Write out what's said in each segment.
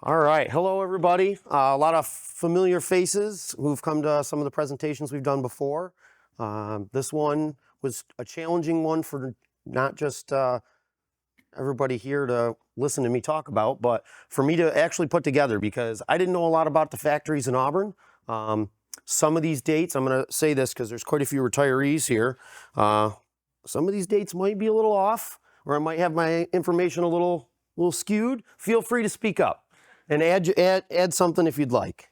All right, hello everybody. A lot of familiar faces who've come to some of the presentations we've done before. This one was a challenging one for not just everybody here to listen to me talk about, but for me to actually put together because I didn't know a lot about the factories in Auburn. Some of these dates, I'm going to say this because there's quite a few retirees here. Some of these dates might be a little off, or I might have my information a little skewed. Feel free to speak up and add something if you'd like.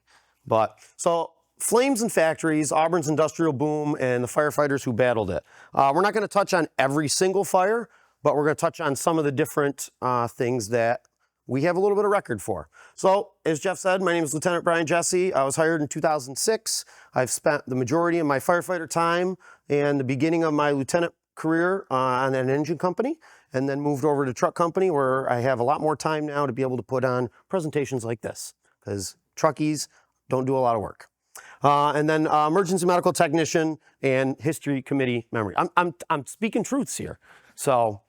So flames and factories, Auburn's industrial boom, and the firefighters who battled it. We're not going to touch on every single fire, but we're going to touch on some of the different things that we have a little bit of record for. So as Jeff said, my name is Lieutenant Brian Jessie. I was hired in 2006. I've spent the majority of my firefighter time and the beginning of my lieutenant career on an engine company, and then moved over to truck company where I have a lot more time now to be able to put on presentations like this because truckies don't do a lot of work. And then emergency medical technician and history committee memory. I'm speaking truths here. So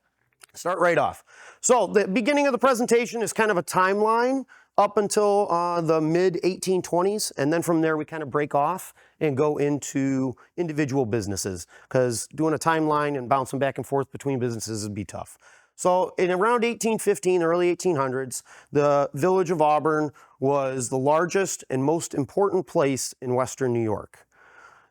start right off. So the beginning of the presentation is kind of a timeline up until the mid 1820s. And then from there, we kind of break off and go into individual businesses because doing a timeline and bouncing back and forth between businesses would be tough. So in around 1815, early 1800s, the village of Auburn was the largest and most important place in Western New York.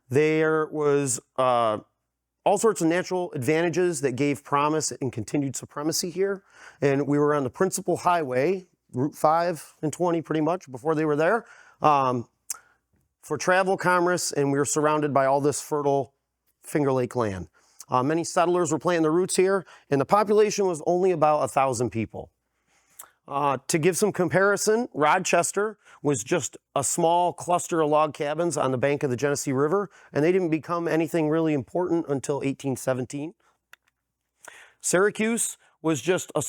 There was all sorts of natural advantages that gave promise and continued supremacy here. And we were on the principal highway, Route 5 and 20 pretty much before they were there, for travel, commerce, and we were surrounded by all this fertile Finger Lake land. Many settlers were planting their roots here, and the population was only about 1,000 people. To give some comparison, Rochester was just a small cluster of log cabins on the bank of the Genesee River, and they didn't become anything really important until 1817. Syracuse was just a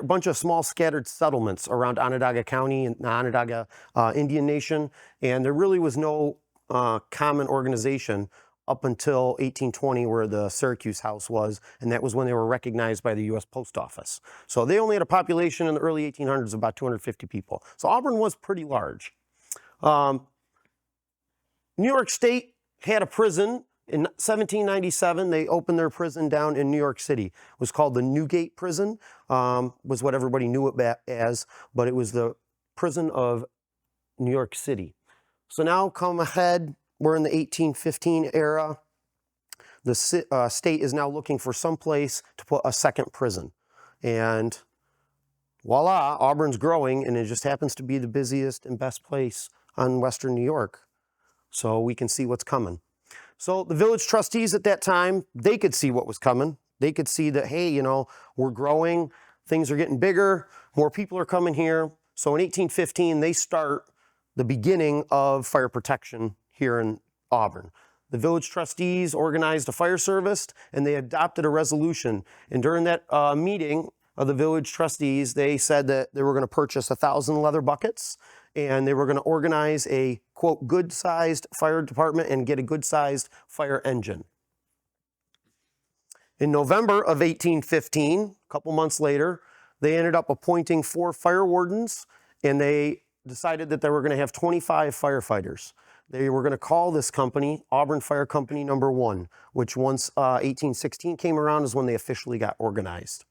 bunch of small scattered settlements around Onondaga County and the Onondaga Indian Nation, and there really was no common organization up until 1820 where the Syracuse House was, and that was when they were recognized by the U.S. Post Office. So they only had a population in the early 1800s of about 250 people. So Auburn was pretty large. New York State had a prison. In 1797, they opened their prison down in New York City. It was called the Newgate Prison, was what everybody knew it as, but it was the prison of New York City. So now come ahead, we're in the 1815 era. The state is now looking for some place to put a second prison. And voila, Auburn's growing, and it just happens to be the busiest and best place on Western New York. So we can see what's coming. So the village trustees at that time, they could see what was coming. They could see that, hey, you know, we're growing, things are getting bigger, more people are coming here. So in 1815, they start the beginning of fire protection here in Auburn. The village trustees organized a fire service, and they adopted a resolution. And during that meeting of the village trustees, they said that they were going to purchase 1,000 leather buckets, and they were going to organize a, quote, good-sized fire department and get a good-sized fire engine. In November of 1815, a couple months later, they ended up appointing 4 fire wardens, and they decided that they were going to have 25 firefighters. They were going to call this company Auburn Fire Company No. 1, which once 1816 came around is when they officially got organized.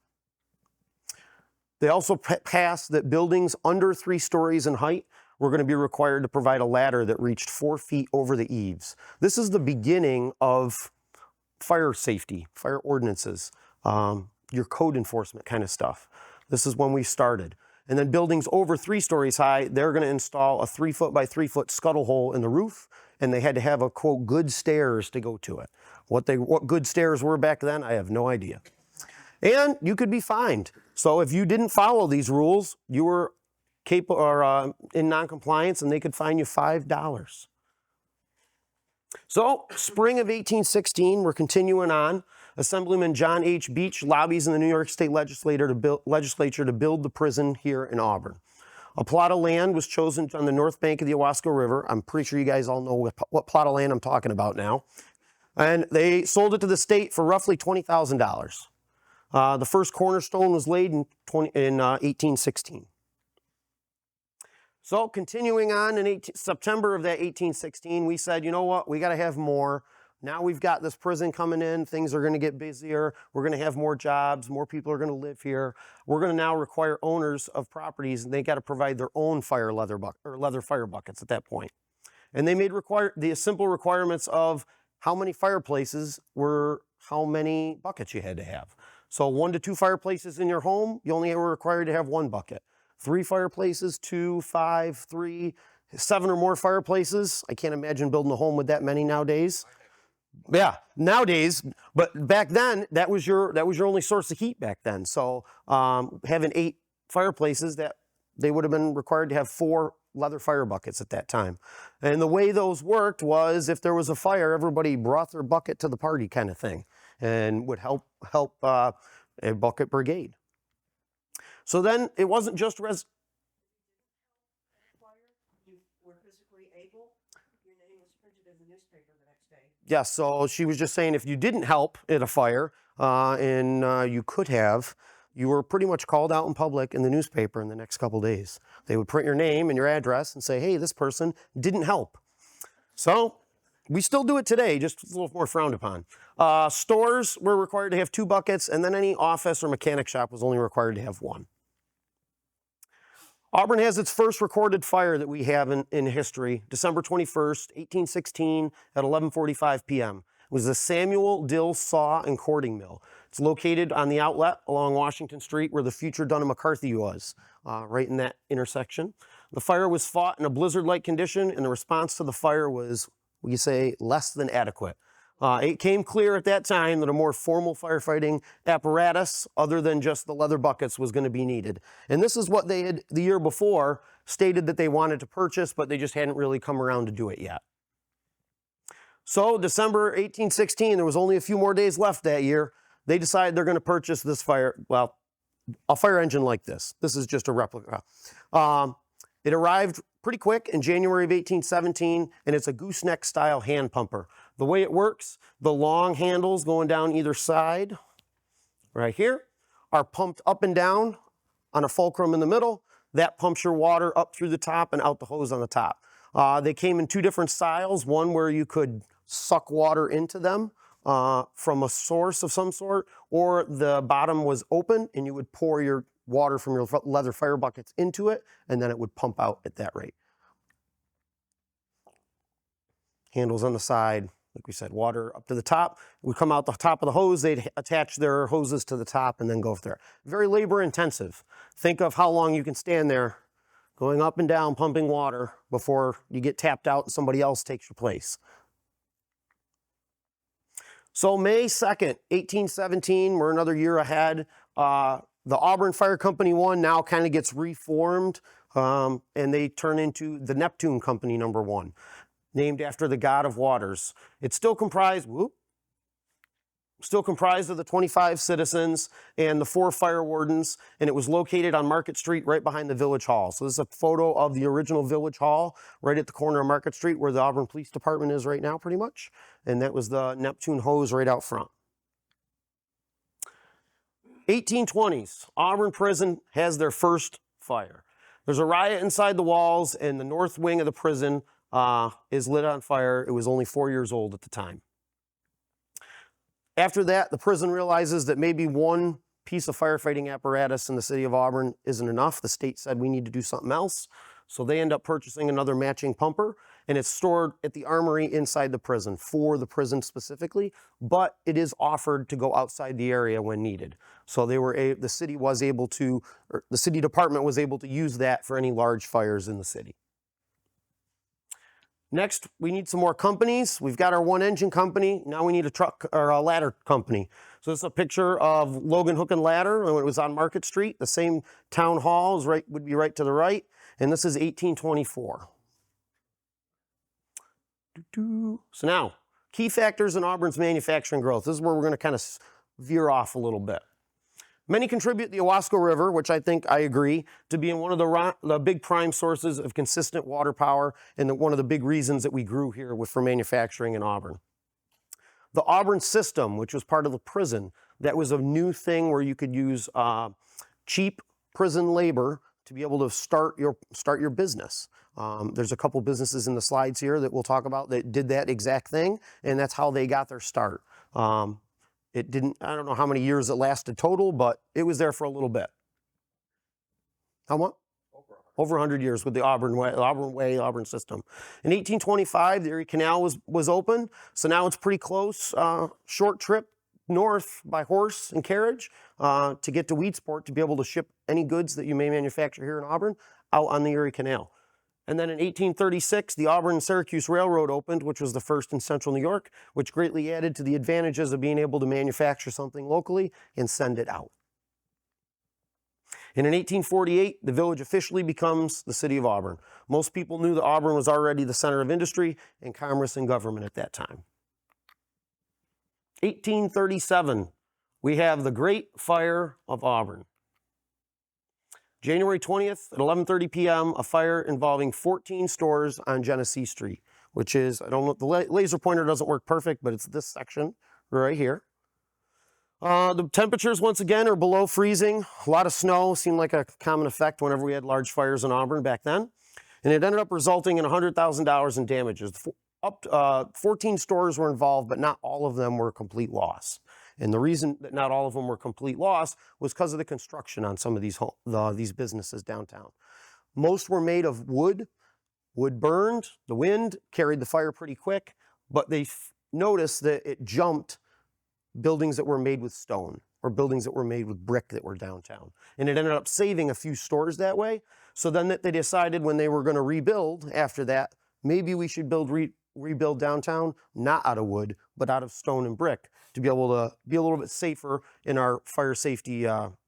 They also passed that buildings under 3 stories in height were going to be required to provide a ladder that reached 4 feet over the eaves. This is the beginning of fire safety, fire ordinances, your code enforcement kind of stuff. This is when we started. And then buildings over 3 stories high, they're going to install a 3-foot by 3-foot scuttle hole in the roof, and they had to have a, quote, good stairs to go to it. What good stairs were back then, I have no idea. And you could be fined. So if you didn't follow these rules, you were in non-compliance, and they could fine you $5. So spring of 1816, we're continuing on. Assemblyman John H. Beach lobbies in the New York State legislature to build the prison here in Auburn. A plot of land was chosen on the north bank of the Owasco River. I'm pretty sure you guys all know what plot of land I'm talking about now. And they sold it to the state for roughly $20,000. The first cornerstone was laid in 1816. So continuing on in September of that 1816, we said, you know what, we got to have more. Now we've got this prison coming in, things are going to get busier, we're going to have more jobs, more people are going to live here. We're going to now require owners of properties, and they got to provide their own leather fire buckets at that point. And they made the simple requirements of how many fireplaces were how many buckets you had to have. So 1 to 2 fireplaces in your home, you only were required to have 1 bucket. 3 fireplaces, 2, 5, 3, 7 or more fireplaces. I can't imagine building a home with that many nowadays. Yeah, nowadays, but back then that was your only source of heat back then. So having 8 fireplaces, that they would have been required to have 4 leather fire buckets at that time. And the way those worked was if there was a fire, everybody brought their bucket to the party kind of thing, and would help a bucket brigade. So then it wasn't just You were physically able, your name was printed in the newspaper the next day. Yes, so she was just saying if you didn't help at a fire, and you could have, you were pretty much called out in public in the newspaper in the next couple days. They would print your name and your address and say, hey, this person didn't help. So we still do it today, just a little more frowned upon. Stores were required to have 2 buckets, and then any office or mechanic shop was only required to have 1. Auburn has its first recorded fire that we have in history, December 21st, 1816 at 11:45 p.m. It was the Samuel Dill Saw and Cording Mill. It's located on the outlet along Washington Street where the future Dunham McCarthy was, right in that intersection. The fire was fought in a blizzard-like condition, and the response to the fire was, we say, less than adequate. It came clear at that time that a more formal firefighting apparatus, other than just the leather buckets, was going to be needed. And this is what they had, the year before, stated that they wanted to purchase, but they just hadn't really come around to do it yet. So December 1816, there was only a few more days left that year. They decided they're going to purchase this a fire engine like this. This is just a replica. It arrived pretty quick in January of 1817, and it's a gooseneck style hand pumper. The way it works, the long handles going down either side, right here, are pumped up and down on a fulcrum in the middle. That pumps your water up through the top and out the hose on the top. They came in 2 different styles, one where you could suck water into them from a source of some sort, or the bottom was open and you would pour your water from your leather fire buckets into it, and then it would pump out at that rate. Handles on the side, like we said, water up to the top. It would come out the top of the hose. They'd attach their hoses to the top and then go there. Very labor intensive. Think of how long you can stand there going up and down, pumping water before you get tapped out and somebody else takes your place. So May 2nd, 1817, we're another year ahead. The Auburn Fire Company 1 now kind of gets reformed, and they turn into the Neptune Company number 1, named after the god of waters. It's still comprised of the 25 citizens and the 4 fire wardens, and it was located on Market Street right behind the Village Hall. So this is a photo of the original Village Hall right at the corner of Market Street where the Auburn Police Department is right now pretty much. And that was the Neptune hose right out front. 1820s, Auburn Prison has their first fire. There's a riot inside the walls, and the north wing of the prison is lit on fire. It was only 4 years old at the time. After that, the prison realizes that maybe one piece of firefighting apparatus in the city of Auburn isn't enough. The state said we need to do something else. So they end up purchasing another matching pumper, and it's stored at the armory inside the prison for the prison specifically, but it is offered to go outside the area when needed. So the city department was able to use that for any large fires in the city. Next, we need some more companies. We've got our 1 engine company. Now we need a truck or a ladder company. So this is a picture of Logan Hook and Ladder when it was on Market Street. The same town hall would be right to the right. And this is 1824. So now, key factors in Auburn's manufacturing growth. This is where we're going to kind of veer off a little bit. Many contribute the Owasco River, which I agree, to being one of the big prime sources of consistent water power and one of the big reasons that we grew here for manufacturing in Auburn. The Auburn system, which was part of the prison, that was a new thing where you could use cheap prison labor to be able to start your business. There's a couple businesses in the slides here that we'll talk about that did that exact thing, and that's how they got their start. It didn't, I don't know how many years it lasted total, but it was there for a little bit. How much? Over 100 years with the Auburn Auburn system. In 1825, the Erie Canal was open, so now it's pretty close. Short trip north by horse and carriage to get to Weedsport to be able to ship any goods that you may manufacture here in Auburn out on the Erie Canal. And then in 1836, the Auburn and Syracuse Railroad opened, which was the first in central New York, which greatly added to the advantages of being able to manufacture something locally and send it out. And in 1848, the village officially becomes the city of Auburn. Most people knew that Auburn was already the center of industry and commerce and government at that time. 1837, we have the Great Fire of Auburn. January 20th at 11:30 p.m., a fire involving 14 stores on Genesee Street, which is, I don't know, the laser pointer doesn't work perfect, but it's this section right here. The temperatures, once again, are below freezing. A lot of snow seemed like a common effect whenever we had large fires in Auburn back then. And it ended up resulting in $100,000 in damages. 14 stores were involved, but not all of them were a complete loss. And the reason that not all of them were complete loss was because of the construction on some of these businesses downtown. Most were made of wood. Wood burned, the wind carried the fire pretty quick, but they noticed that it jumped buildings that were made with stone or buildings that were made with brick that were downtown. And it ended up saving a few stores that way. So then they decided when they were going to rebuild after that, maybe we should rebuild downtown, not out of wood, but out of stone and brick to be able to be a little bit safer in our fire safety,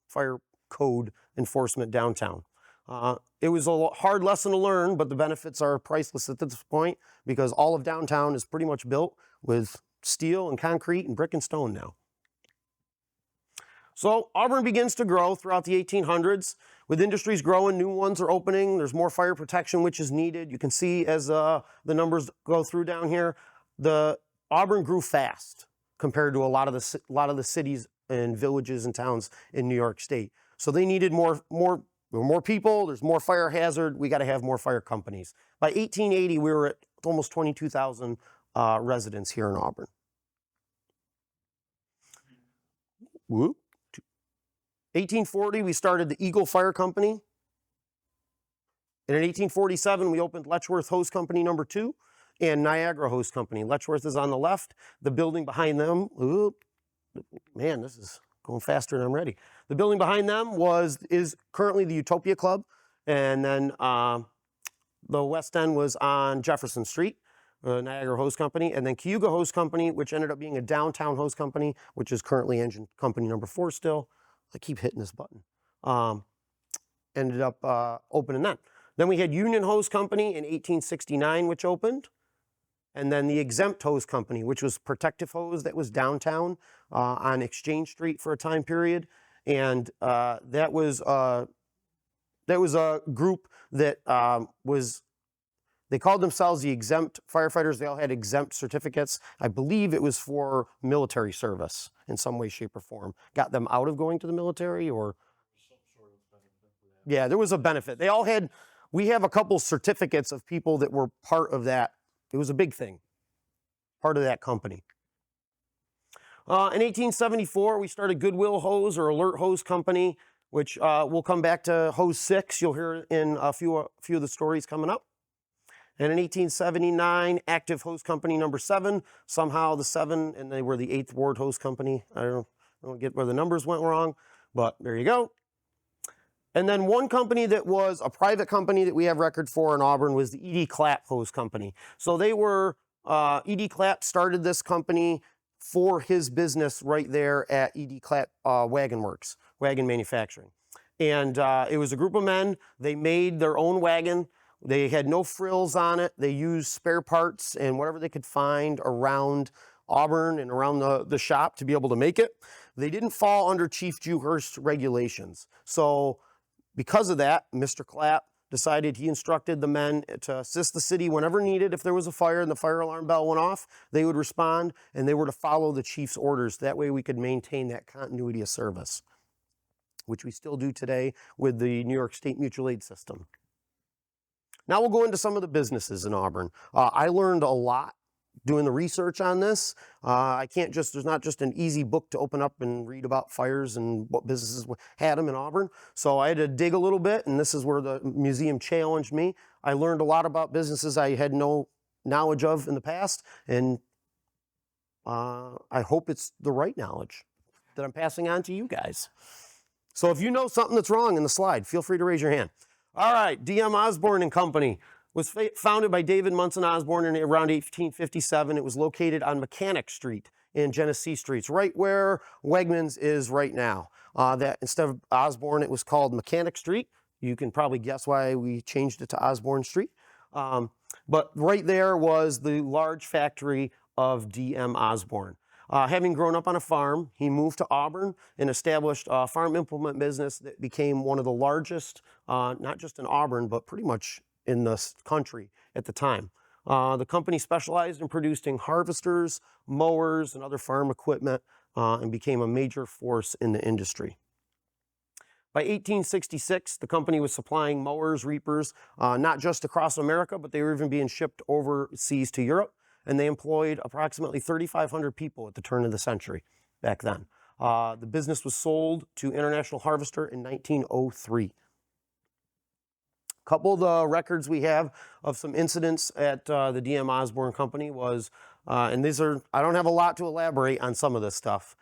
fire code enforcement downtown. It was a hard lesson to learn, but the benefits are priceless at this point because all of downtown is pretty much built with steel and concrete and brick and stone now. So Auburn begins to grow throughout the 1800s. With industries growing, new ones are opening. There's more fire protection, which is needed. You can see as the numbers go through down here, the Auburn grew fast compared to a lot of the cities and villages and towns in New York State. So they needed more people. There's more fire hazard. We got to have more fire companies. By 1880, we were at almost 22,000 residents here in Auburn. Whoop. 1840, we started the Eagle Fire Company. And in 1847, we opened Letchworth Hose Company No. 2 and Niagara Hose Company. Letchworth is on the left. The building behind them, man, this is going faster than I'm ready. The building behind them is currently the Utopia Club. And then the West End was on Jefferson Street, Niagara Hose Company. And then Cayuga Hose Company, which ended up being a downtown hose company, which is currently engine company No. 4 still. I keep hitting this button. Ended up opening that. Then we had Union Hose Company in 1869, which opened. And then the Exempt Hose Company, which was protective hose that was downtown on Exchange Street for a time period. And that was a group that they called themselves the Exempt Firefighters. They all had exempt certificates. I believe it was for military service in some way, shape, or form. Got them out of going to the military or? Yeah, there was a benefit. They all had, we have a couple certificates of people that were part of that. It was a big thing, part of that company. In 1874, we started Goodwill Hose or Alert Hose Company, which we'll come back to Hose 6. You'll hear in a few of the stories coming up. And in 1879, Active Hose Company No. 7. Somehow the 7, and they were the 8th Ward Hose Company. I don't get where the numbers went wrong, but there you go. And then one company that was a private company that we have record for in Auburn was the E.D. Clapp Hose Company. So they were, E.D. Clapp started this company for his business right there at E.D. Clapp Wagon Works, wagon manufacturing. And it was a group of men. They made their own wagon. They had no frills on it. They used spare parts and whatever they could find around Auburn and around the shop to be able to make it. They didn't fall under Chief Dewhurst regulations. So because of that, Mr. Clapp decided he instructed the men to assist the city whenever needed. If there was a fire and the fire alarm bell went off, they would respond and they were to follow the chief's orders. That way we could maintain that continuity of service. which we still do today with the New York State Mutual Aid System. Now we'll go into some of the businesses in Auburn. I learned a lot doing the research on this. There's not just an easy book to open up and read about fires and what businesses had them in Auburn. So I had to dig a little bit, and this is where the museum challenged me. I learned a lot about businesses I had no knowledge of in the past, and I hope it's the right knowledge that I'm passing on to you guys. So if you know something that's wrong in the slide, feel free to raise your hand. All right, D.M. Osborne and Company was founded by David Munson Osborne in around 1857. It was located on Mechanic Street in Genesee Streets, right where Wegmans is right now. That instead of Osborne, it was called Mechanic Street. You can probably guess why we changed it to Osborne Street. But right there was the large factory of D.M. Osborne. Having grown up on a farm, he moved to Auburn and established a farm implement business that became one of the largest, not just in Auburn, but pretty much in the country at the time. The company specialized in producing harvesters, mowers, and other farm equipment, and became a major force in the industry. By 1866, the company was supplying mowers, reapers, not just across America, but they were even being shipped overseas to Europe. And they employed approximately 3,500 people at the turn of the century back then. The business was sold to International Harvester in 1903. A couple of the records we have of some incidents at the D.M. Osborne Company was, and these are, I don't have a lot to elaborate on some of this stuff.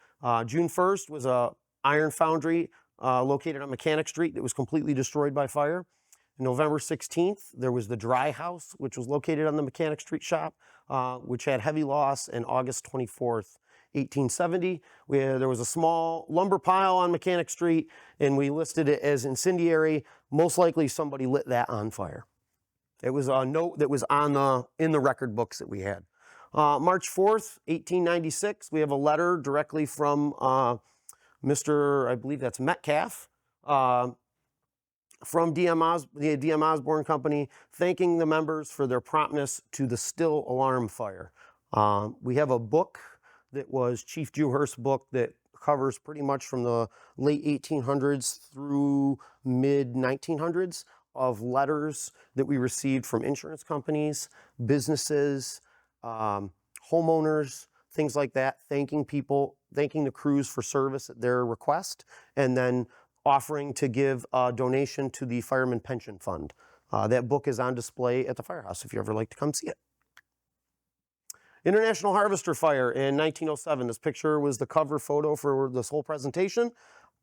June 1st was a iron foundry located on Mechanic Street that was completely destroyed by fire. November 16th, there was the dry house, which was located on the Mechanic Street shop, which had heavy loss. And August 24th, 1870, there was a small lumber pile on Mechanic Street, and we listed it as incendiary. Most likely somebody lit that on fire. It was a note that was in the record books that we had. March 4th, 1896, we have a letter directly from Mr., I believe that's Metcalf, from the D.M. Osborne Company, thanking the members for their promptness to the Still alarm fire. We have a book that was Chief Dewhurst's book that covers pretty much from the late 1800s through mid 1900s of letters that we received from insurance companies, businesses, homeowners, things like that, thanking people, thanking the crews for service at their request, and then offering to give a donation to the Fireman Pension Fund. That book is on display at the firehouse if you ever like to come see it. International Harvester Fire in 1907. This picture was the cover photo for this whole presentation.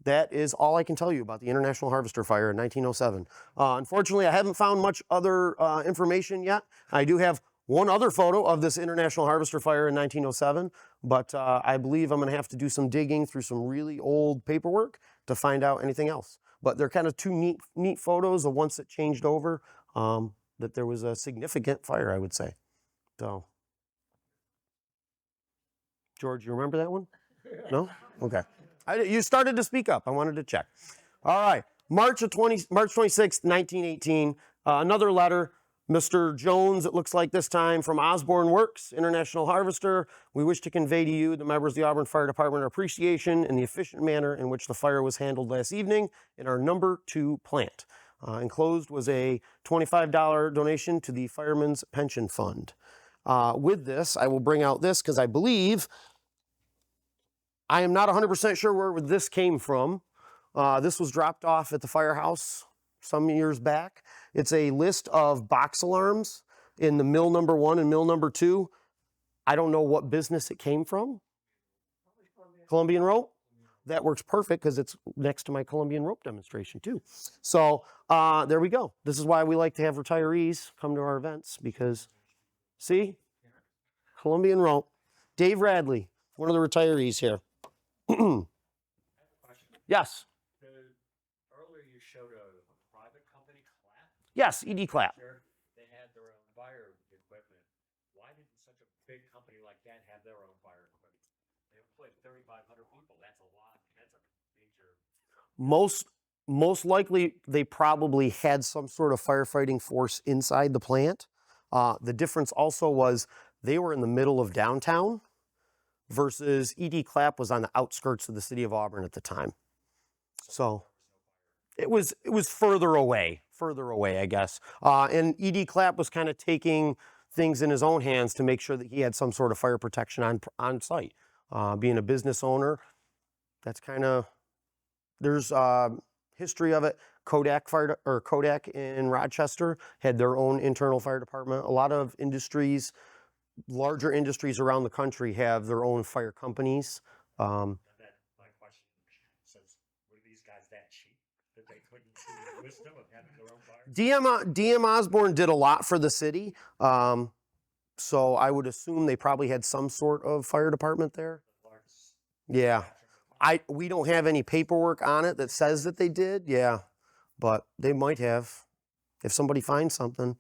That is all I can tell you about the International Harvester Fire in 1907. Unfortunately, I haven't found much other information yet. I do have one other photo of this International Harvester Fire in 1907, but I believe I'm going to have to do some digging through some really old paperwork to find out anything else. But they're kind of two neat photos of once it changed over, that there was a significant fire, I would say. So, George, you remember that one? No? Okay. You started to speak up. I wanted to check. All right. March 26, 1918, another letter. Mr. Jones, it looks like this time, from Osborne Works, International Harvester. We wish to convey to you, the members of the Auburn Fire Department, our appreciation in the efficient manner in which the fire was handled last evening in our number 2 plant. Enclosed was a $25 donation to the Fireman's Pension Fund. With this, I will bring out this because I believe, I am not 100% sure where this came from. This was dropped off at the firehouse some years back. It's a list of box alarms in the mill number 1 and mill number 2. I don't know what business it came from. Colombian rope. That works perfect because it's next to my Colombian rope demonstration too. So there we go. This is why we like to have retirees come to our events because, see, Colombian rope. Dave Radley, one of the retirees here. Yes. Earlier you showed a private company, Clap. Yes, ED Clap. They had their own fire equipment. Why didn't such a big company like that have their own fire equipment? They employed 3,500 people. That's a lot. That's a major. Most likely, they probably had some sort of firefighting force inside the plant. The difference also was they were in the middle of downtown versus ED Clap was on the outskirts of the city of Auburn at the time. So It was further away, I guess. And E.D. Clapp was kind of taking things in his own hands to make sure that he had some sort of fire protection on site. Being a business owner, that's kind of, there's history of it. Kodak in Rochester had their own internal fire department. A lot of industries, larger industries around the country have their own fire companies. And that my question says, were these guys that cheap that they couldn't see the wisdom of having their own fire? DM Osborne did a lot for the city. So I would assume they probably had some sort of fire department there. The largest Yeah. manufacturing We don't have any paperwork on it that says that they did. Yeah. But they might have. If somebody finds something,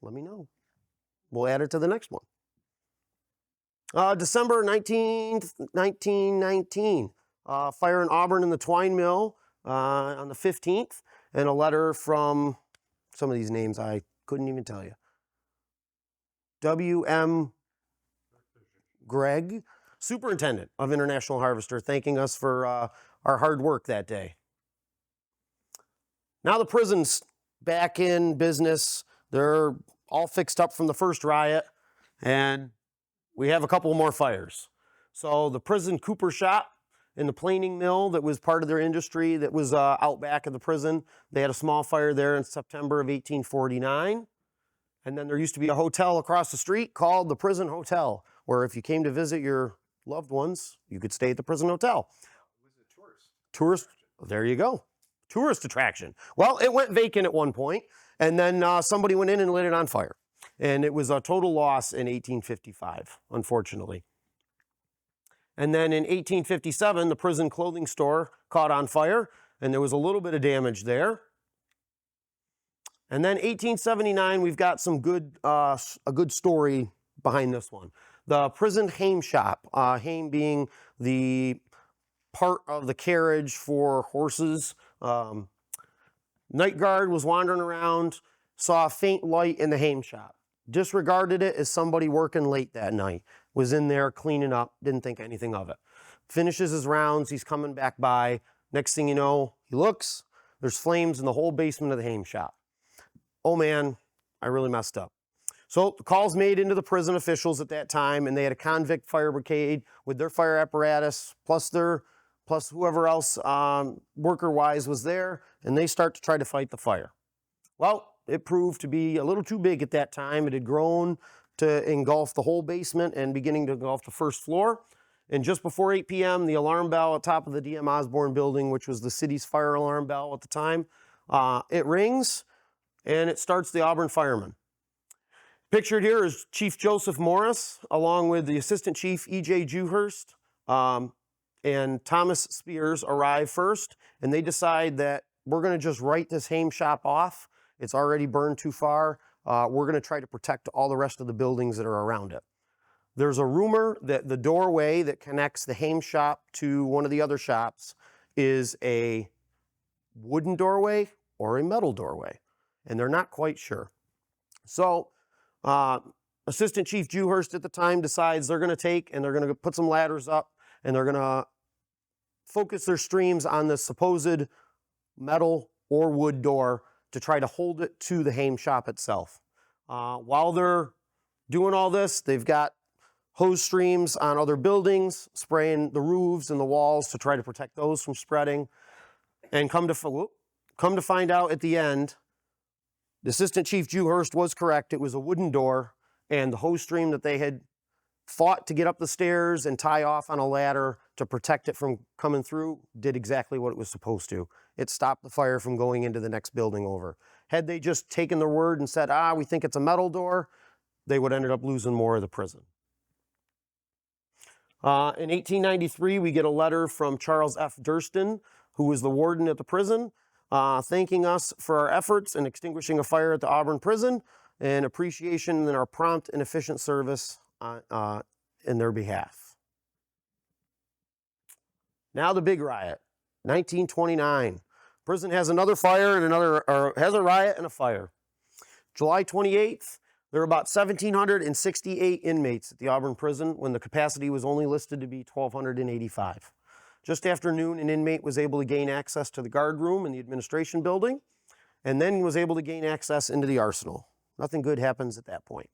let me know. We'll add it to the next one. December 19th, 1919. Fire in Auburn in the twine mill on the 15th. And a letter from, some of these names I couldn't even tell you. W.M. Gregg, superintendent of International Harvester, thanking us for our hard work that day. Now the prison's back in business. They're all fixed up from the first riot, and we have a couple more fires. So the prison cooper shop and the planing mill that was part of their industry that was out back of the prison, they had a small fire there in September of 1849. And then there used to be a hotel across the street called the Prison Hotel, where if you came to visit your loved ones, you could stay at the prison hotel. It was a Tourist, there you go. Tourist attraction. Well, it went vacant at one point, and then somebody went in and lit it on fire. And it was a total loss in 1855, unfortunately. And then in 1857, the prison clothing store caught on fire, and there was a little bit of damage there. And then 1879, we've got some a good story behind this one. The prison hame shop, hame being the part of the carriage for horses. Night guard was wandering around, saw a faint light in the hame shop, disregarded it as somebody working late that night, was in there cleaning up, didn't think anything of it. Finishes his rounds, he's coming back by. Next thing you know, he looks, there's flames in the whole basement of the hame shop. Oh man, I really messed up. So the call's made into the prison officials at that time, and they had a convict fire brigade with their fire apparatus, plus whoever else worker-wise was there, and they start to try to fight the fire. Well, it proved to be a little too big at that time. It had grown to engulf the whole basement and beginning to engulf the first floor. And just before 8 p.m., the alarm bell at top of the DM Osborne building, which was the city's fire alarm bell at the time, it rings, and it starts the Auburn firemen. Pictured here is Chief Joseph Morris, along with the Assistant Chief E.J. Dewhurst, and Thomas Spears arrive first, and they decide that we're going to just write this hame shop off. It's already burned too far. We're going to try to protect all the rest of the buildings that are around it. There's a rumor that the doorway that connects the hame shop to one of the other shops is a wooden doorway or a metal doorway, and they're not quite sure. So Assistant Chief Dewhurst at the time decides they're going to put some ladders up, and they're going to focus their streams on the supposed metal or wood door to try to hold it to the hame shop itself. While they're doing all this, they've got hose streams on other buildings, spraying the roofs and the walls to try to protect those from spreading. And come to find out at the end, the Assistant Chief Dewhurst was correct. It was a wooden door, and the hose stream that they had fought to get up the stairs and tie off on a ladder to protect it from coming through did exactly what it was supposed to. It stopped the fire from going into the next building over. Had they just taken their word and said, we think it's a metal door, they would have ended up losing more of the prison. In 1893, we get a letter from Charles F. Durston, who was the warden at the prison, thanking us for our efforts in extinguishing a fire at the Auburn prison and appreciation in our prompt and efficient service in their behalf. Now the big riot, 1929. Prison has another fire and has a riot and a fire. July 28th, there were about 1,768 inmates at the Auburn prison when the capacity was only listed to be 1,285. Just after noon, an inmate was able to gain access to the guard room in the administration building, and then was able to gain access into the arsenal. Nothing good happens at that point.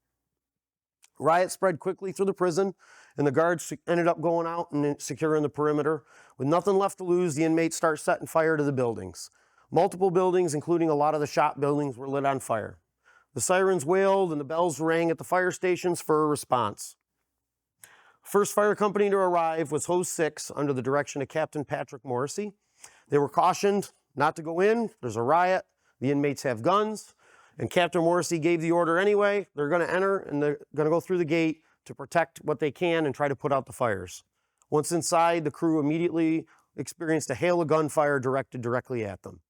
Riot spread quickly through the prison, and the guards ended up going out and securing the perimeter. With nothing left to lose, the inmates start setting fire to the buildings. Multiple buildings, including a lot of the shop buildings, were lit on fire. The sirens wailed and the bells rang at the fire stations for a response. First fire company to arrive was Hose 6 under the direction of Captain Patrick Morrissey. They were cautioned not to go in. There's a riot. The inmates have guns. And Captain Morrissey gave the order anyway. They're going to enter and they're going to go through the gate to protect what they can and try to put out the fires. Once inside, the crew immediately experienced a hail of gunfire directed directly at them.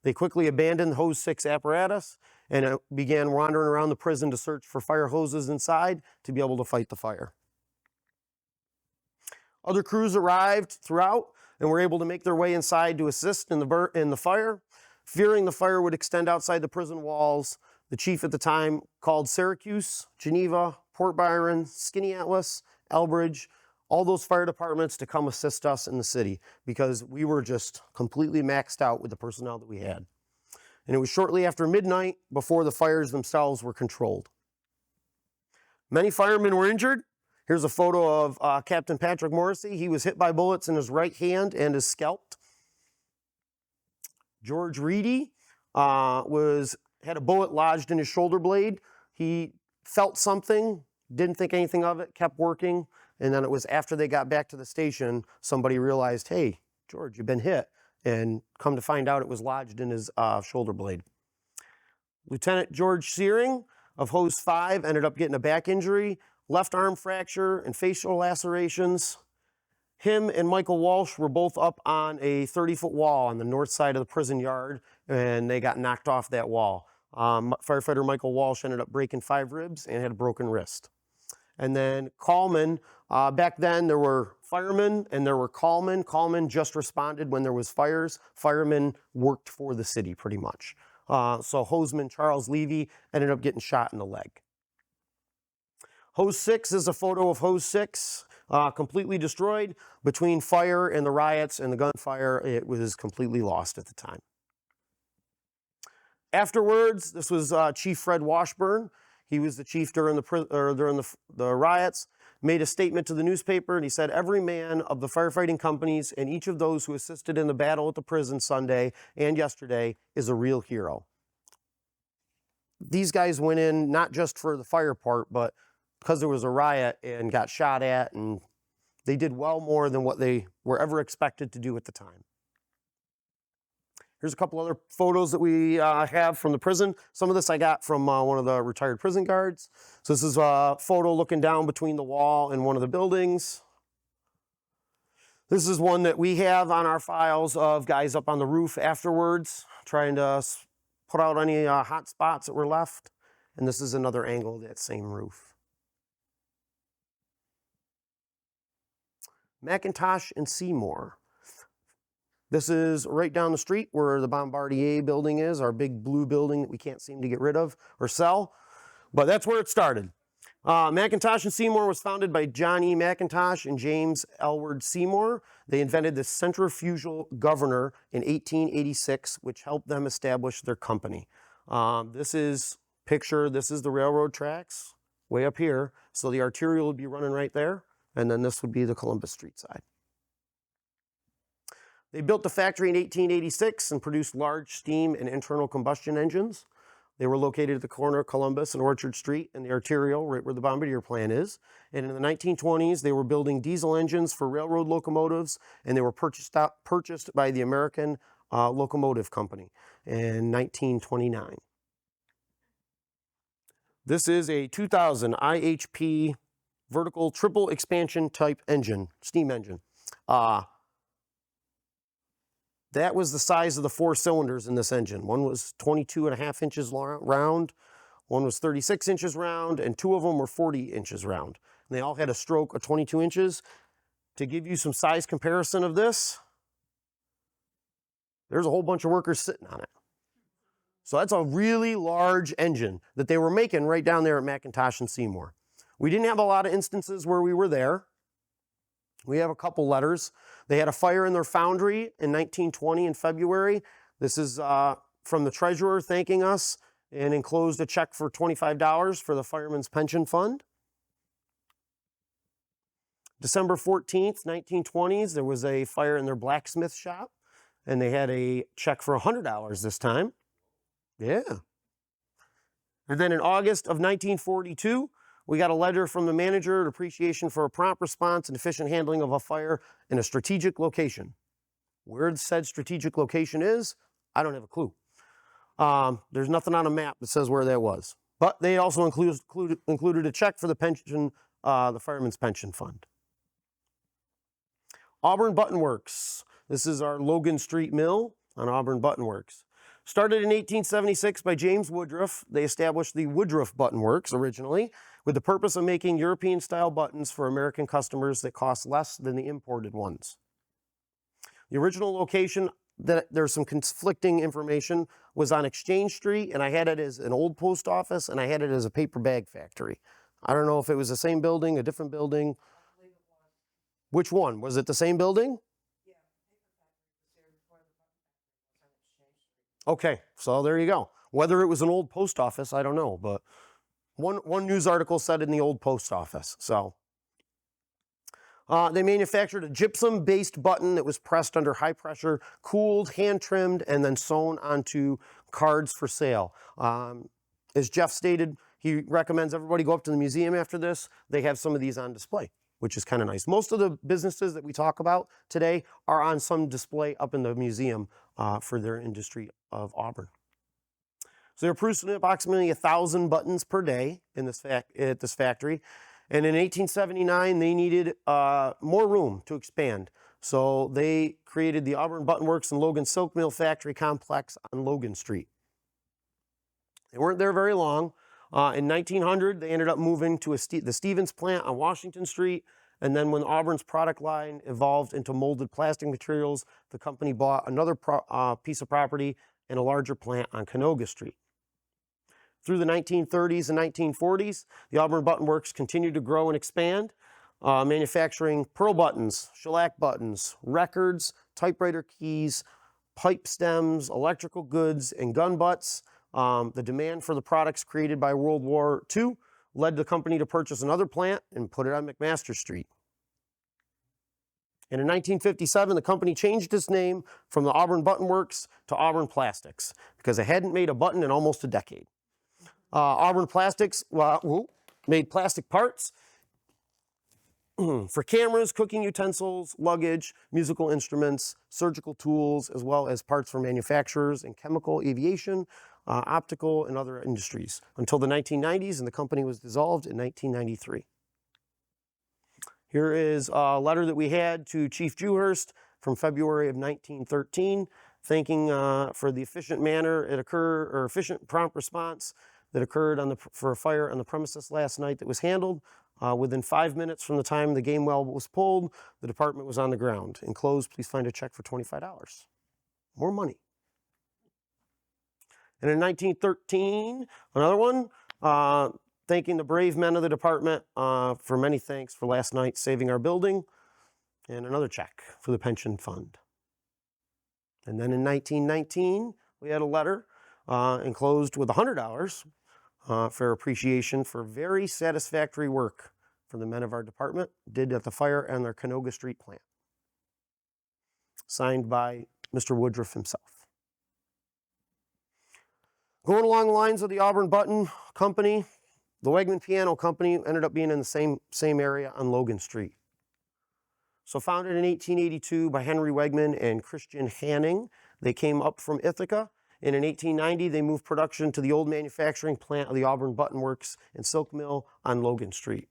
They quickly abandoned the Hose 6 apparatus and began wandering around the prison to search for fire hoses inside to be able to fight the fire. Other crews arrived throughout and were able to make their way inside to assist in the fire. Fearing the fire would extend outside the prison walls, the chief at the time called Syracuse, Geneva, Port Byron, Skaneateles, Elbridge, all those fire departments to come assist us in the city because we were just completely maxed out with the personnel that we had. And it was shortly after midnight before the fires themselves were controlled. Many firemen were injured. Here's a photo of Captain Patrick Morrissey. He was hit by bullets in his right hand and is scalped. George Reedy had a bullet lodged in his shoulder blade. He felt something, didn't think anything of it, kept working, and then it was after they got back to the station, somebody realized, hey, George, you've been hit, and come to find out it was lodged in his shoulder blade. Lieutenant George Searing of Hose 5 ended up getting a back injury, left arm fracture, and facial lacerations. Him and Michael Walsh were both up on a 30-foot wall on the north side of the prison yard, and they got knocked off that wall. Firefighter Michael Walsh ended up breaking 5 ribs and had a broken wrist. And then Callman, back then there were firemen and there were callmen. Callmen just responded when there was fires. Firemen worked for the city pretty much. So Hoseman Charles Levy ended up getting shot in the leg. Hose 6 is a photo of Hose 6. Completely destroyed. Between fire and the riots and the gunfire, it was completely lost at the time. Afterwards, this was Chief Fred Washburn. He was the chief during the riots, made a statement to the newspaper, and he said, every man of the firefighting companies and each of those who assisted in the battle at the prison Sunday and yesterday is a real hero. These guys went in not just for the fire part, but because there was a riot and got shot at, and they did well more than what they were ever expected to do at the time. Here's a couple other photos that we have from the prison. Some of this I got from one of the retired prison guards. So this is a photo looking down between the wall and one of the buildings. This is one that we have on our files of guys up on the roof afterwards, trying to put out any hot spots that were left. And this is another angle of that same roof. McIntosh and Seymour. This is right down the street where the Bombardier building is, our big blue building that we can't seem to get rid of or sell. But that's where it started. McIntosh and Seymour was founded by John E. McIntosh and James Elward Seymour. They invented the centrifugal governor in 1886, which helped them establish their company. This is the railroad tracks way up here. So the arterial would be running right there. And then this would be the Columbus Street side. They built the factory in 1886 and produced large steam and internal combustion engines. They were located at the corner of Columbus and Orchard Street and the arterial, right where the Bombardier plant is. And in the 1920s, they were building diesel engines for railroad locomotives, and they were purchased by the American Locomotive Company in 1929. This is a 2000 IHP vertical triple expansion type engine, steam engine. That was the size of the 4 cylinders in this engine. One was 22.5 inches round, one was 36 inches round, and 2 of them were 40 inches round. And they all had a stroke of 22 inches. To give you some size comparison of this, there's a whole bunch of workers sitting on it. So that's a really large engine that they were making right down there at McIntosh and Seymour. We didn't have a lot of instances where we were there. We have a couple letters. They had a fire in their foundry in 1920 in February. This is from the treasurer thanking us and enclosed a check for $25 for the Fireman's Pension Fund. December 14th, 1920s, there was a fire in their blacksmith shop, and they had a check for $100 this time. Yeah. And then in August of 1942, we got a letter from the manager of appreciation for a prompt response and efficient handling of a fire in a strategic location. Where said strategic location is, I don't have a clue. There's nothing on a map that says where that was. But they also included a check for the pension, the Fireman's Pension Fund. Auburn Button Works. This is our Logan Street Mill on Auburn Button Works. Started in 1876 by James Woodruff, they established the Woodruff Button Works originally with the purpose of making European-style buttons for American customers that cost less than the imported ones. The original location, there's some conflicting information, was on Exchange Street, and I had it as an old post office, and I had it as a paper bag factory. I don't know if it was the same building, a different building. I believe it was. Which one? Was it the same building? Yeah, paper factory was there before the button factory was on Exchange Street. Okay, so there you go. Whether it was an old post office, I don't know, but one news article said in the old post office. So they manufactured a gypsum-based button that was pressed under high pressure, cooled, hand-trimmed, and then sewn onto cards for sale. As Jeff stated, he recommends everybody go up to the museum after this. They have some of these on display, which is kind of nice. Most of the businesses that we talk about today are on some display up in the museum for their industry of Auburn. So they're producing approximately 1,000 buttons per day in this at this factory. And in 1879, they needed more room to expand. So they created the Auburn Button Works and Logan Silk Mill Factory Complex on Logan Street. They weren't there very long. In 1900, they ended up moving to the Stevens plant on Washington Street. And then when Auburn's product line evolved into molded plastic materials, the company bought another piece of property and a larger plant on Cayuga Street. Through the 1930s and 1940s, the Auburn Button Works continued to grow and expand, manufacturing pearl buttons, shellac buttons, records, typewriter keys, pipe stems, electrical goods, and gun butts. The demand for the products created by World War II led the company to purchase another plant and put it on McMaster Street. And in 1957, the company changed its name from the Auburn Button Works to Auburn Plastics because it hadn't made a button in almost a decade. Auburn Plastics made plastic parts for cameras, cooking utensils, luggage, musical instruments, surgical tools, as well as parts for manufacturers in chemical, aviation, optical, and other industries until the 1990s, and the company was dissolved in 1993. Here is a letter that we had to Chief Dewhurst from February of 1913, thanking for the efficient manner it occurred, or efficient prompt response that occurred for a fire on the premises last night that was handled. Within 5 minutes from the time the game well was pulled, the department was on the ground. Enclosed, please find a check for $25. More money. And in 1913, another one, thanking the brave men of the department for many thanks for last night saving our building, and another check for the pension fund. And then in 1919, we had a letter enclosed with $100 for appreciation for very satisfactory work for the men of our department did at the fire on their Cayuga Street plant. Signed by Mr. Woodruff himself. Going along the lines of the Auburn Button Company, the Wegman Piano Company ended up being in the same area on Logan Street. So founded in 1882 by Henry Wegman and Christian Hanning, they came up from Ithaca. And in 1890, they moved production to the old manufacturing plant of the Auburn Button Works and Silk Mill on Logan Street.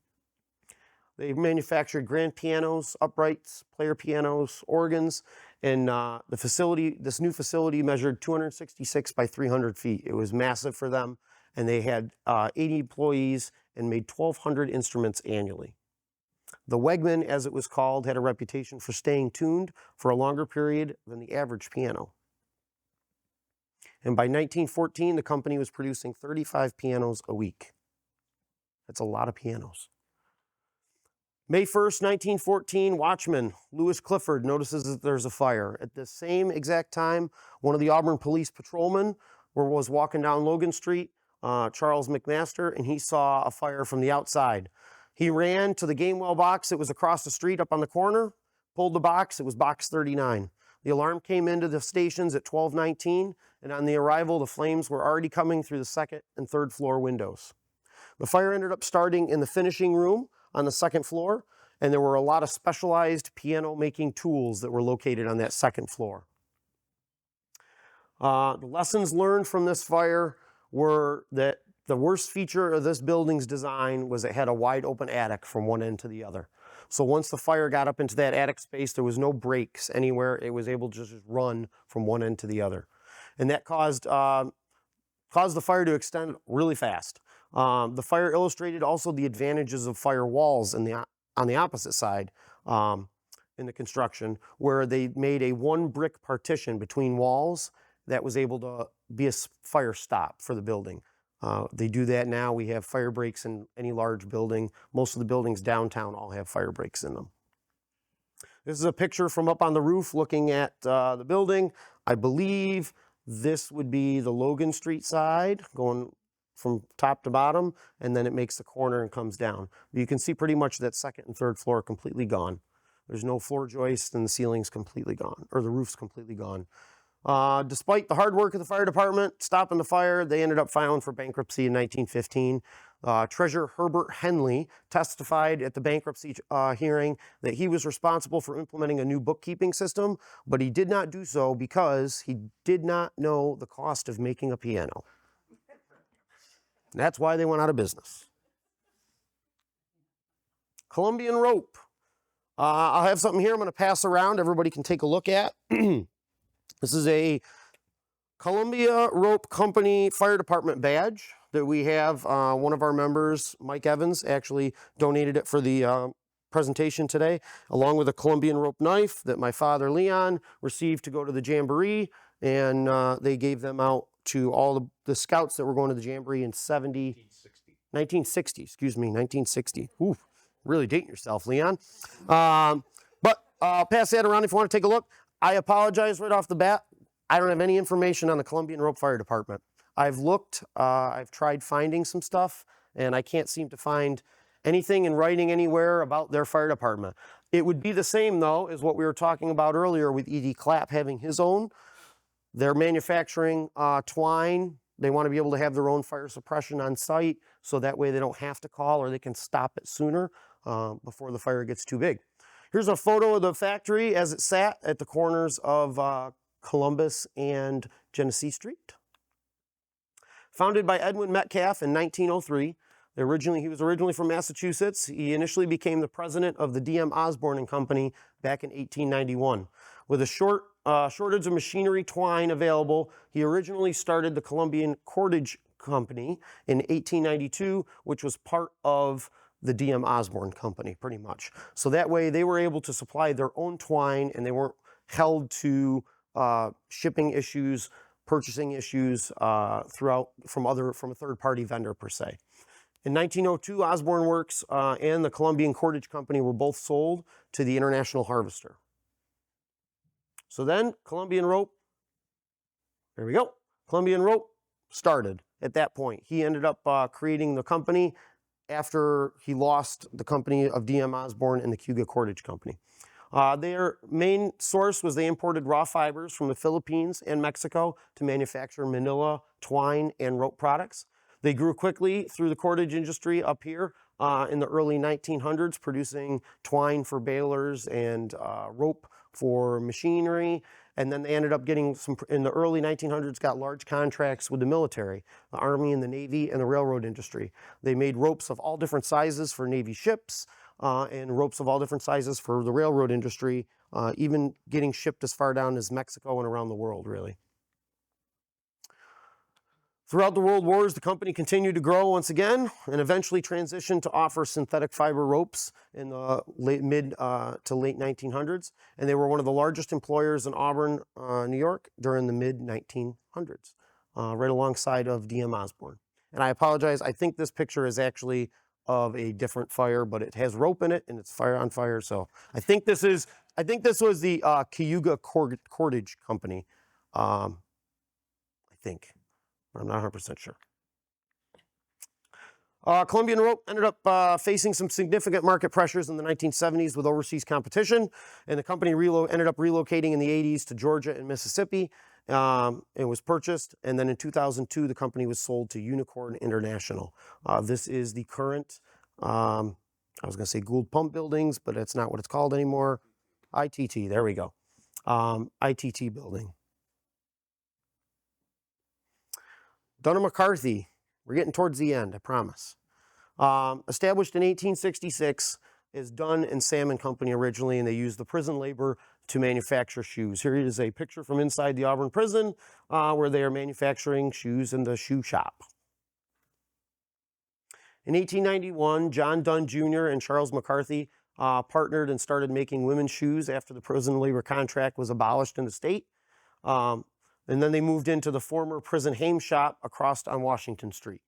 They manufactured grand pianos, uprights, player pianos, organs, and this new facility measured 266 by 300 feet. It was massive for them, and they had 80 employees and made 1,200 instruments annually. The Wegman, as it was called, had a reputation for staying tuned for a longer period than the average piano. And by 1914, the company was producing 35 pianos a week. That's a lot of pianos. May 1st, 1914, watchman Lewis Clifford notices that there's a fire. At the same exact time, one of the Auburn police patrolmen was walking down Logan Street, Charles McMaster, and he saw a fire from the outside. He ran to the Gamewell box. It was across the street up on the corner, pulled the box. It was box 39. The alarm came into the stations at 12:19, and on the arrival, the flames were already coming through the second and third floor windows. The fire ended up starting in the finishing room on the second floor, and there were a lot of specialized piano making tools that were located on that second floor. The lessons learned from this fire were that the worst feature of this building's design was it had a wide open attic from one end to the other. So once the fire got up into that attic space, there was no breaks anywhere. It was able to just run from one end to the other. And that caused the fire to extend really fast. The fire illustrated also the advantages of fire walls on the opposite side in the construction, where they made a one brick partition between walls that was able to be a fire stop for the building. They do that now. We have fire breaks in any large building. Most of the buildings downtown all have fire breaks in them. This is a picture from up on the roof looking at the building. I believe this would be the Logan Street side going from top to bottom, and then it makes the corner and comes down. You can see pretty much that second and third floor are completely gone. There's no floor joists and the ceiling's completely gone, or the roof's completely gone. Despite the hard work of the fire department stopping the fire, they ended up filing for bankruptcy in 1915. Treasurer Herbert Henley testified at the bankruptcy hearing that he was responsible for implementing a new bookkeeping system, but he did not do so because he did not know the cost of making a piano. That's why they went out of business. Columbian rope. I'll have something here I'm going to pass around. Everybody can take a look at. This is a Columbia Rope Company Fire Department badge that we have. One of our members, Mike Evans, actually donated it for the presentation today, along with a Columbian rope knife that my father, Leon, received to go to the Jamboree, and they gave them out to all the scouts that were going to the Jamboree in 1960. Ooh, really dating yourself, Leon. But I'll pass that around if you want to take a look. I apologize right off the bat. I don't have any information on the Columbian Rope Fire Department. I've looked, I've tried finding some stuff, and I can't seem to find anything in writing anywhere about their fire department. It would be the same, though, as what we were talking about earlier with E.D. Clapp having his own. They're manufacturing twine. They want to be able to have their own fire suppression on site, so that way they don't have to call, or they can stop it sooner before the fire gets too big. Here's a photo of the factory as it sat at the corners of Columbus and Genesee Street. Founded by Edwin Metcalf in 1903. He was originally from Massachusetts. He initially became the president of the D.M. Osborne and Company back in 1891. With a shortage of machinery twine available, he originally started the Columbian Cordage Company in 1892, which was part of the D.M. Osborne Company, pretty much. So that way they were able to supply their own twine, and they weren't held to shipping issues, purchasing issues from a third-party vendor per se. In 1902, Osborne Works and the Columbian Cordage Company were both sold to the International Harvester. So then Columbian Rope, there we go. Columbian Rope started at that point. He ended up creating the company after he lost the company of D.M. Osborne and the Cayuga Cordage Company. Their main source was they imported raw fibers from the Philippines and Mexico to manufacture manila, twine, and rope products. They grew quickly through the cordage industry up here in the early 1900s, producing twine for balers and rope for machinery. And then they ended up getting in the early 1900s, got large contracts with the military, the Army and the Navy and the railroad industry. They made ropes of all different sizes for Navy ships and ropes of all different sizes for the railroad industry, even getting shipped as far down as Mexico and around the world, really. Throughout the World Wars, the company continued to grow once again and eventually transitioned to offer synthetic fiber ropes in the mid to late 1900s. And they were one of the largest employers in Auburn, New York during the mid 1900s, right alongside of D.M. Osborne. And I apologize, I think this picture is actually of a different fire, but it has rope in it and it's fire on fire. So I think this was the Cayuga Cordage Company. I think, but I'm not 100% sure. Colombian rope ended up facing some significant market pressures in the 1970s with overseas competition, and the company ended up relocating in the 80s to Georgia and Mississippi. It was purchased, and then in 2002, the company was sold to Unicorn International. This is the current, I was going to say Gould Pump Buildings, but that's not what it's called anymore. ITT, there we go. ITT building. Dunham McCarthy. We're getting towards the end, I promise. Established in 1866 as Dunn and Salmon Company originally, and they used the prison labor to manufacture shoes. Here is a picture from inside the Auburn prison where they are manufacturing shoes in the shoe shop. In 1891, John Dunn Jr. and Charles McCarthy partnered and started making women's shoes after the prison labor contract was abolished in the state. And then they moved into the former prison Hames shop across on Washington Street.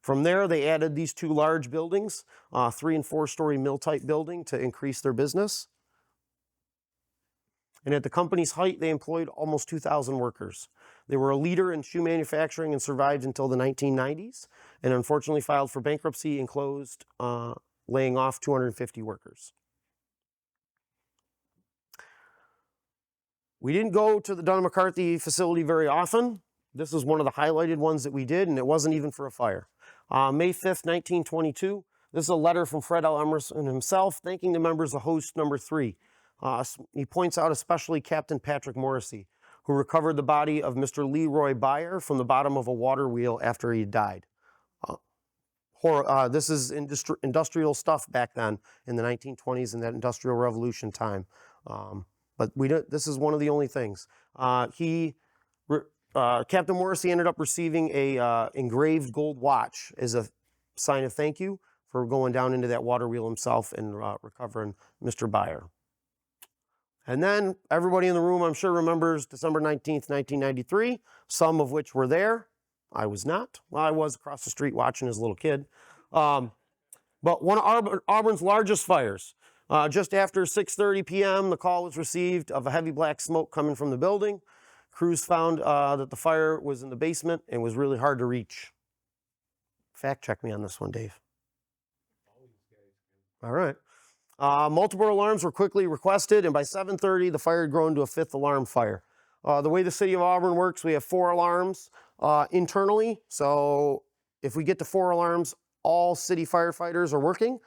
From there, they added these two large buildings, 3- and 4-story mill-type building to increase their business. And at the company's height, they employed almost 2,000 workers. They were a leader in shoe manufacturing and survived until the 1990s, and unfortunately filed for bankruptcy and closed, laying off 250 workers. We didn't go to the Dunham McCarthy facility very often. This is one of the highlighted ones that we did, and it wasn't even for a fire. May 5th, 1922. This is a letter from Fred L. Emerson himself thanking the members of Host Number 3. He points out especially Captain Patrick Morrissey, who recovered the body of Mr. Leroy Byer from the bottom of a water wheel after he died. This is industrial stuff back then in the 1920s and that Industrial Revolution time. But this is one of the only things. Captain Morrissey ended up receiving a engraved gold watch as a sign of thank you for going down into that water wheel himself and recovering Mr. Byer. And then everybody in the room, I'm sure, remembers December 19th, 1993, some of which were there. I was not. Well, I was across the street watching as a little kid. But one of Auburn's largest fires. Just after 6:30 p.m., the call was received of a heavy black smoke coming from the building. Crews found that the fire was in the basement and was really hard to reach. Fact check me on this one, Dave. All right. Multiple alarms were quickly requested, and by 7:30, the fire had grown to a 5th alarm fire. The way the city of Auburn works, we have 4 alarms internally. So if we get to 4 alarms, all city firefighters are working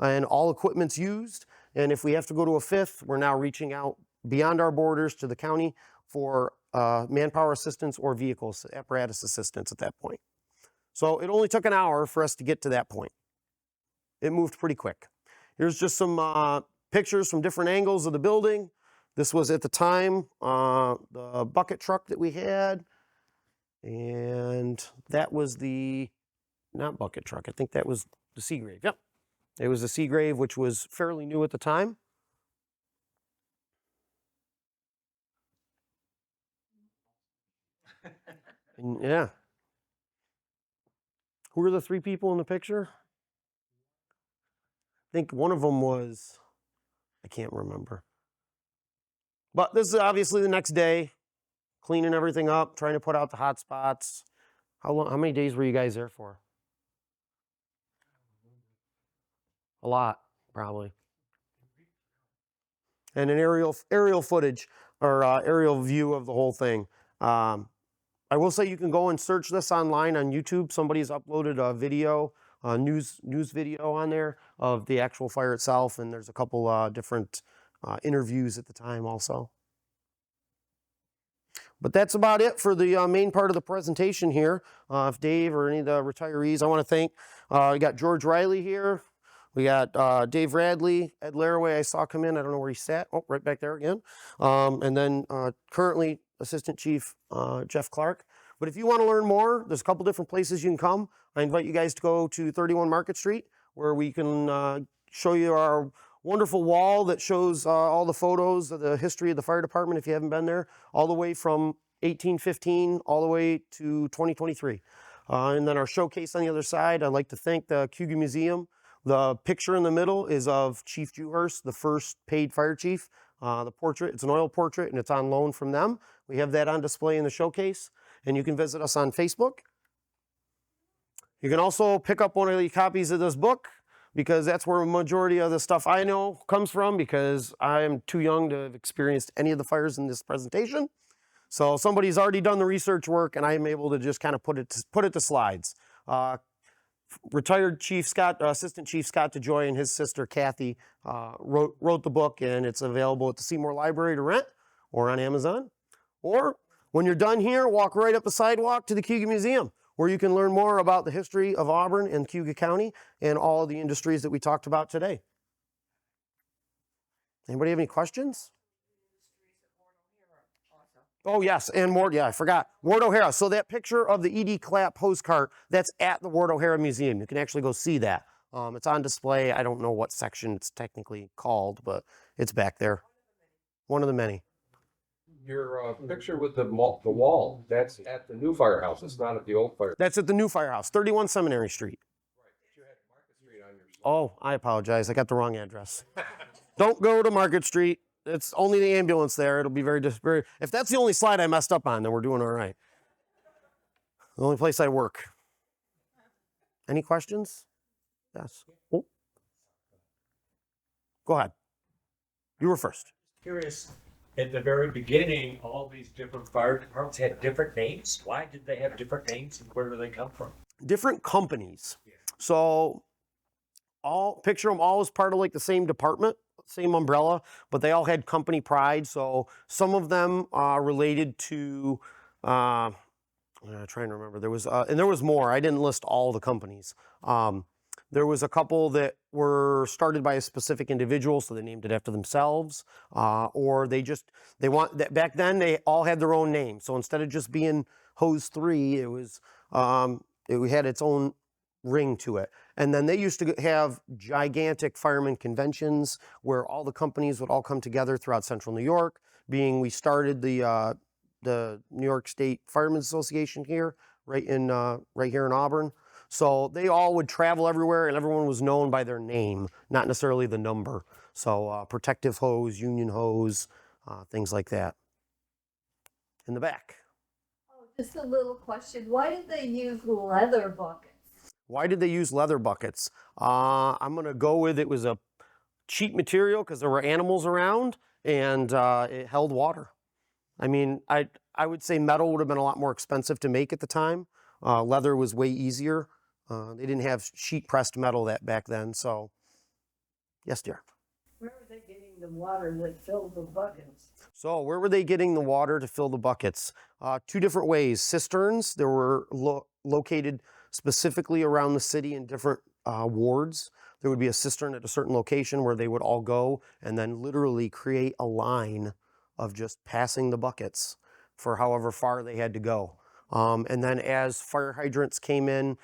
and all equipment's used. And if we have to go to a 5th, we're now reaching out beyond our borders to the county for manpower assistance or vehicles, apparatus assistance at that point. So it only took an hour for us to get to that point. It moved pretty quick. Here's just some pictures from different angles of the building. This was at the time the bucket truck that we had. And that was the, not bucket truck, I think that was the Seagrave. Yep. It was the Seagrave, which was fairly new at the time. And yeah. Who were the 3 people in the picture? I think one of them was, I can't remember. But this is obviously the next day, cleaning everything up, trying to put out the hot spots. How many days were you guys there for? A lot, probably. And an aerial footage or aerial view of the whole thing. I will say you can go and search this online on YouTube. Somebody's uploaded a video, news video on there of the actual fire itself, and there's a couple different interviews at the time also. But that's about it for the main part of the presentation here. If Dave or any of the retirees, I want to thank, we got George Riley here. We got Dave Radley, Ed Laraway, I saw come in. I don't know where he sat. Oh, right back there again. And then currently Assistant Chief Jeff Clark. But if you want to learn more, there's a couple different places you can come. I invite you guys to go to 31 Market Street, where we can show you our wonderful wall that shows all the photos of the history of the fire department, if you haven't been there, all the way from 1815 all the way to 2023. And then our showcase on the other side, I'd like to thank the Cayuga Museum The picture in the middle is of Chief Dewhurst, the first paid fire chief. The portrait, it's an oil portrait and it's on loan from them. We have that on display in the showcase, and you can visit us on Facebook. You can also pick up one of the copies of this book, because that's where a majority of the stuff I know comes from, because I am too young to have experienced any of the fires in this presentation. So somebody's already done the research work, and I'm able to just kind of put it to slides. Retired Chief Scott, Assistant Chief Scott DeJoy and his sister Kathy wrote the book, and it's available at the Seymour Library to rent or on Amazon. Or when you're done here, walk right up the sidewalk to the Cayuga Museum, where you can learn more about the history of Auburn and Cayuga County and all of the industries that we talked about today. Anybody have any questions? Oh, yes, and Ward, yeah, I forgot. Ward O'Hara. So that picture of the E.D. Clapp hose cart, that's at the Ward O'Hara Museum. You can actually go see that. It's on display. I don't know what section it's technically called, but it's back there. One of the many. Your picture with the wall, that's at the new firehouse. It's not at the old firehouse. That's at the new firehouse, 31 Seminary Street. Right, but you had Market Street on your slide. Oh, I apologize. I got the wrong address. Don't go to Market Street. It's only the ambulance there. It'll be very, if that's the only slide I messed up on, then we're doing all right. The only place I work. Any questions? Yes. Oh. Go ahead. You were first. Curious, at the very beginning, all these different fire departments had different names. Why did they have different names, and where do they come from? Different companies. So picture them all as part of like the same department, same umbrella, but they all had company pride. So some of them related to, I'm trying to remember, there was, and there was more. I didn't list all the companies. There was a couple that were started by a specific individual, so they named it after themselves, or back then they all had their own name. So instead of just being Hose 3, it had its own ring to it. And then they used to have gigantic fireman conventions where all the companies would all come together throughout central New York, we started the New York State Firemen's Association here, right here in Auburn. So they all would travel everywhere, and everyone was known by their name, not necessarily the number. So Protective Hose, Union Hose, things like that. In the back. Oh, just a little question. Why did they use leather buckets? Why did they use leather buckets? I'm going to go with it was a cheap material because there were animals around, and it held water. I mean, I would say metal would have been a lot more expensive to make at the time. Leather was way easier. They didn't have sheet pressed metal back then. So, yes, dear. Where were they getting the water that filled the buckets? So where were they getting the water to fill the buckets? Two different ways. Cisterns, there were located specifically around the city in different wards. There would be a cistern at a certain location where they would all go and then literally create a line of just passing the buckets for however far they had to go. And then as fire hydrants came in,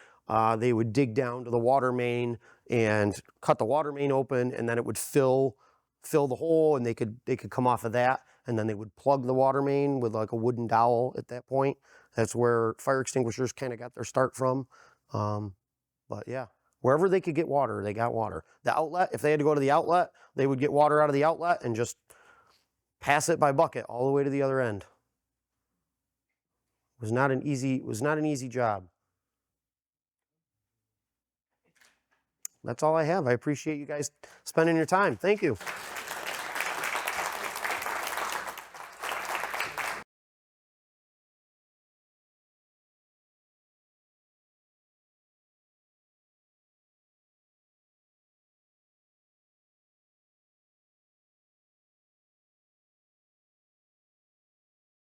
they would dig down to the water main and cut the water main open, and then it would fill the hole, and they could come off of that, and then they would plug the water main with like a wooden dowel at that point. That's where fire extinguishers kind of got their start from. But yeah, wherever they could get water, they got water. The outlet, if they had to go to the outlet, they would get water out of the outlet and just pass it by bucket all the way to the other end. It was not an easy job. That's all I have. I appreciate you guys spending your time. Thank you.